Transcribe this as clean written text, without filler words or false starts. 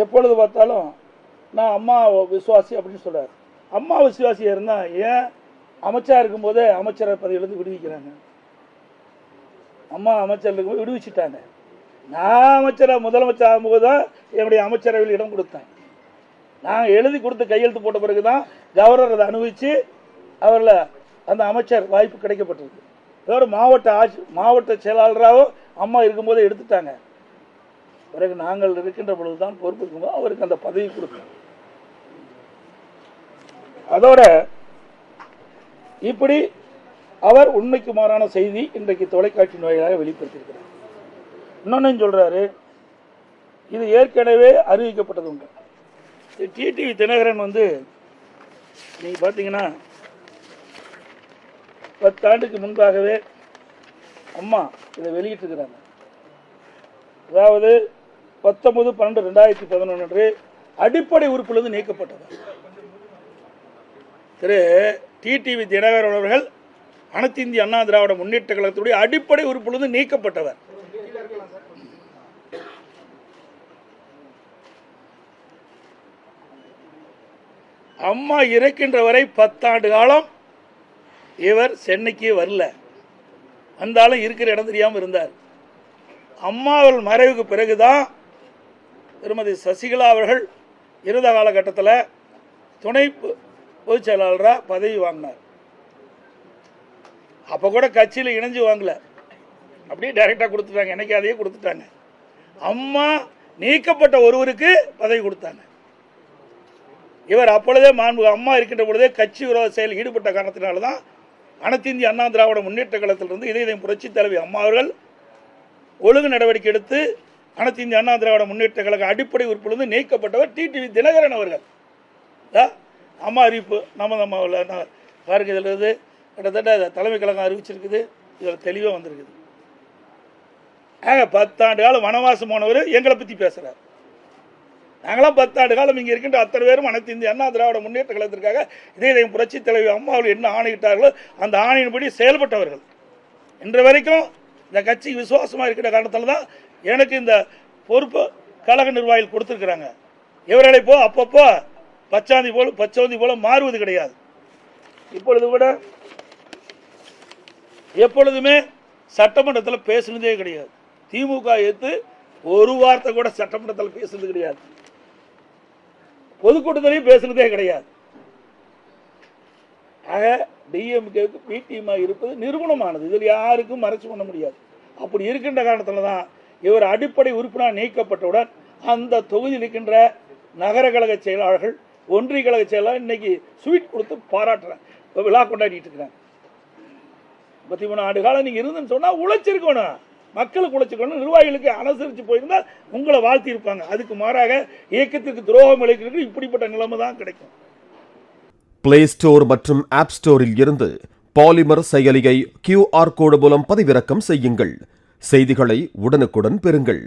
எப்பொழுது பார்த்தாலும் நான் அம்மா விசுவாசி அப்படின்னு சொல்கிறார். அம்மா விசுவாசியாக இருந்தால் ஏன் அமைச்சராக இருக்கும்போதே அமைச்சர் பதவியிலேருந்து விடுவிக்கிறாங்க? அம்மா அமைச்சர் இருக்கும்போது விடுவிச்சுட்டாங்க. நான் அமைச்சராக முதலமைச்சர் ஆகும்போது தான் என்னுடைய அமைச்சரவையில் இடம் கொடுத்தேன். நான் எழுதி கொடுத்து கையெழுத்து போட்ட பிறகு தான் கவர்னர் அதை அனுபவித்து அவரில் அந்த அமைச்சர் வாய்ப்பு கிடைக்கப்பட்டிருக்கு. அதோட மாவட்ட செயலாளராகவும் அம்மா இருக்கும்போதே எடுத்துட்டாங்க. பிறகு நாங்கள் இருக்கின்ற பொழுது தான் பொறுப்பு இருக்கும்போது அவருக்கு அந்த பதவி கொடுத்தோம். அதோட இப்படி அவர் உண்மைக்கு மாறான செய்தி இன்றைக்கு தொலைக்காட்சி வாயிலாக வெளிப்படுத்தியிருக்கிறார். இன்னொன்னு சொல்றாரு, இது ஏற்கனவே அறிவிக்கப்பட்டது உண்டு. டிடிவி தினகரன் நீங்க பார்த்தீங்கன்னா 10 ஆண்டுக்கு முன்பாகவே அம்மா இதை வெளியிட்டிருக்கிறாங்க. அதாவது 19/12/2011 அடிப்படை உறுப்பிலிருந்து நீக்கப்பட்டவர் திரு டிடிவி தினகரன் அவர்கள் அனைத்து இந்திய அண்ணா திராவிட முன்னேற்ற கழகத்துடைய அடிப்படை உறுப்பிலிருந்து நீக்கப்பட்டவர். அம்மா இறக்கின்ற வரை 10 ஆண்டு காலம் இவர் சென்னைக்கு வரல. வந்தாலும் இருக்கிற இடம் தெரியாமல் இருந்தார். அம்மா அவர்கள் மறைவுக்கு பிறகுதான் திருமதி சசிகலா அவர்கள் இருந்த காலகட்டத்தில் துணை பொதுச் செயலாளராக பதவி வாங்கினார். அப்போ கூட கட்சியில் இணைஞ்சு வாங்கல, அப்படியே டைரெக்டாக கொடுத்துட்டாங்க. எனக்கு அதையே கொடுத்துட்டாங்க. அம்மா நீக்கப்பட்ட ஒருவருக்கு பதவி கொடுத்தாங்க. இவர் அப்பொழுதே அம்மா இருக்கின்ற பொழுதே கட்சி விரோத செயலில் ஈடுபட்ட காரணத்தினால்தான் அனைத்து இந்திய அண்ணா திராவிட முன்னேற்ற கழகத்திலிருந்து இதயம் புரட்சி தலைவி அம்மா அவர்கள் ஒழுங்கு நடவடிக்கை எடுத்து அனைத்து இந்திய அண்ணா திராவிட முன்னேற்ற கழக அடிப்படை உறுப்பிலிருந்து நீக்கப்பட்டவர் டிடிவி தினகரன் அவர்கள். அம்மா அறிவிப்பு நம்ம பாருங்க, இதில் இருந்து கிட்டத்தட்ட தலைமை கழகம் அறிவிச்சிருக்குது. இதில் தெளிவாக வந்திருக்குது. 10 ஆண்டு காலம் வனவாசம் போனவர் எங்களை பற்றி பேசுகிறார். நாங்களாம் 10 ஆண்டு காலம் இங்கே இருக்கின்ற அத்தனை பேரும் அனைத்து இந்திய அண்ணா திராவிட முன்னேற்ற கழகத்திற்காக இதயம் புரட்சி தலைவி அம்மா அவர்கள் என்ன ஆணையிட்டார்களோ அந்த ஆணையின்படி செயல்பட்டவர்கள். இன்று வரைக்கும் இந்த கட்சிக்கு விசுவாசமாக இருக்கிற காரணத்தால் தான் எனக்கு இந்த பொறுப்பு கழக நிர்வாகிகள் கொடுத்துருக்குறாங்க. இவர்களை அப்பப்போ பச்சோந்தி போல மாறுவது கிடையாது. இப்பொழுது கூட எப்பொழுதுமே சட்டமன்றத்தில் பேசுனதே கிடையாது. திமுக எடுத்து ஒரு வார்த்தை கூட சட்டமன்றத்தில் பேசுனது கிடையாது. பொதுக்கூட்டத்திலையும் பேசுனதே கிடையாது. ஆக டிஎம்கேவுக்கு பிடிஎம்மா இருப்பது நிறுவனமானது. இதில் யாருக்கும் மறைச்சு பண்ண முடியாது. அப்படி இருக்கின்ற காரணத்தில் தான் இவர் அடிப்படை உறுப்பினர் நீக்கப்பட்டவுடன் அந்த தொகுதியில் இருக்கின்ற நகர கழக செயலாளர்கள், ஒன்றிய கழக செயலாளர் இன்னைக்கு ஸ்வீட் கொடுத்து பாராட்டுறேன், விழா கொண்டாடிட்டு இருக்கிறாங்க. 33 ஆண்டு காலம் நீங்க இருந்துன்னு சொன்னா உழைச்சிருக்கணும், மக்களுக்கு உழைச்சிருக்கணும், நிர்வாகிகளுக்கு அனுசரித்து போயிருந்தா உங்களை வாழ்த்தி இருப்பாங்க. அதுக்கு மாறாக இயக்கத்திற்கு துரோகம் இழைக்கிறது இப்படிப்பட்ட நிலைமை தான் கிடைக்கும். பிளே ஸ்டோர் மற்றும் ஆப் ஸ்டோரில் இருந்து பாலிமர் செயலியை QR கோடு மூலம் பதிவிறக்கம் செய்யுங்கள். செய்திகளை உடனுக்குடன் பெறுங்கள்.